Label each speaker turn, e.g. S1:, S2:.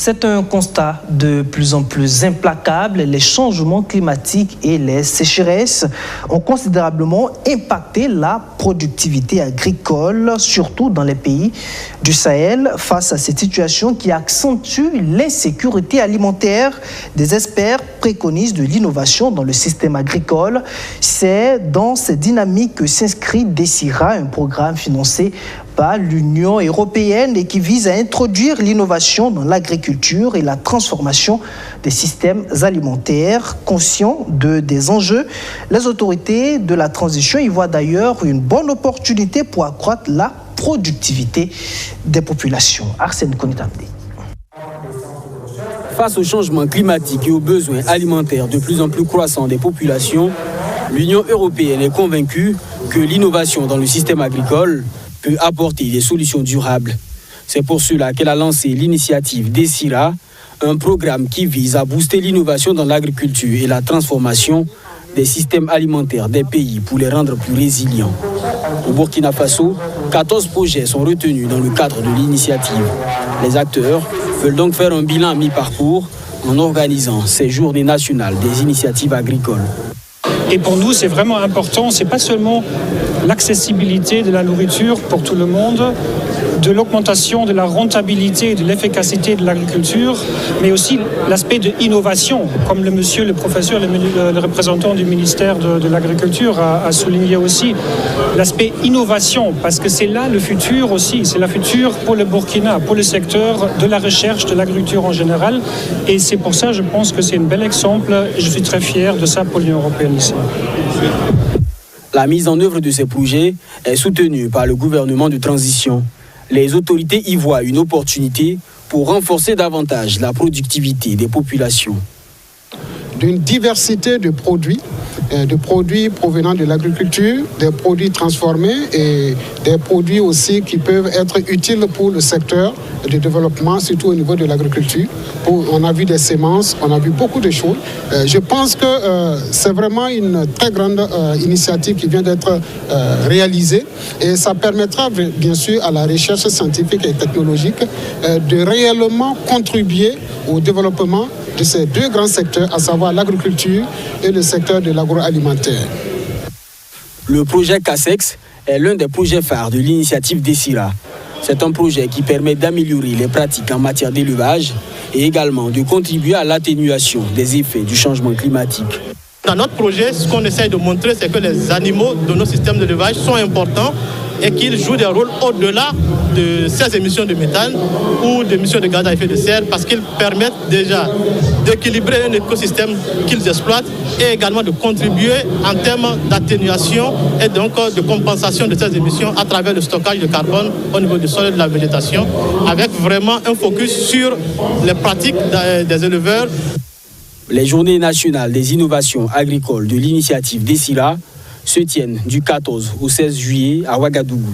S1: C'est un constat de plus en plus implacable. Les changements climatiques et les sécheresses ont considérablement impacté la productivité agricole, surtout dans les pays du Sahel. Face à cette situation qui accentue l'insécurité alimentaire, des experts préconisent de l'innovation dans le système agricole. C'est dans cette dynamique que s'inscrit DECIRA, un programme financé par l'Union européenne et qui vise à introduire l'innovation dans l'agriculture et la transformation des systèmes alimentaires. Conscients des enjeux, les autorités de la transition y voient d'ailleurs une bonne opportunité pour accroître la productivité des populations. Arsène Konitapé.
S2: Face au changement climatique et aux besoins alimentaires de plus en plus croissants des populations, l'Union européenne est convaincue que l'innovation dans le système agricole peut apporter des solutions durables. C'est pour cela qu'elle a lancé l'initiative DECIRA, un programme qui vise à booster l'innovation dans l'agriculture et la transformation des systèmes alimentaires des pays pour les rendre plus résilients. Au Burkina Faso, 14 projets sont retenus dans le cadre de l'initiative. Les acteurs veulent donc faire un bilan à mi-parcours en organisant ces journées nationales des initiatives agricoles.
S3: Et pour nous, c'est vraiment important, c'est pas seulement l'accessibilité de la nourriture pour tout le monde, de l'augmentation de la rentabilité et de l'efficacité de l'agriculture, mais aussi l'aspect de l'innovation, comme le professeur, le représentant du ministère de l'Agriculture a souligné aussi, l'aspect innovation, parce que c'est là le futur aussi, c'est le futur pour le Burkina, pour le secteur de la recherche, de l'agriculture en général, et c'est pour ça, je pense que c'est un bel exemple, et je suis très fier de ça pour l'Union européenne ici.
S2: La mise en œuvre de ces projets est soutenue par le gouvernement de transition. Les autorités y voient une opportunité pour renforcer davantage la productivité des populations.
S4: D'une diversité de produits provenant de l'agriculture, des produits transformés et des produits aussi qui peuvent être utiles pour le secteur de développement, surtout au niveau de l'agriculture. On a vu des semences, on a vu beaucoup de choses. Je pense que c'est vraiment une très grande initiative qui vient d'être réalisée et ça permettra bien sûr à la recherche scientifique et technologique de réellement contribuer au développement de ces deux grands secteurs, à savoir l'agriculture et le secteur de l'agroalimentaire.
S2: Le projet CASEX est l'un des projets phares de l'initiative DECIRA. C'est un projet qui permet d'améliorer les pratiques en matière d'élevage et également de contribuer à l'atténuation des effets du changement climatique.
S5: Dans notre projet, ce qu'on essaie de montrer, c'est que les animaux de nos systèmes d'élevage sont importants et qu'ils jouent des rôles au-delà de ces émissions de méthane ou d'émissions de gaz à effet de serre parce qu'ils permettent déjà d'équilibrer un écosystème qu'ils exploitent et également de contribuer en termes d'atténuation et donc de compensation de ces émissions à travers le stockage de carbone au niveau du sol et de la végétation avec vraiment un focus sur les pratiques des éleveurs.
S2: Les journées nationales des innovations agricoles de l'initiative DECIRA se tiennent du 14 au 16 juillet à Ouagadougou.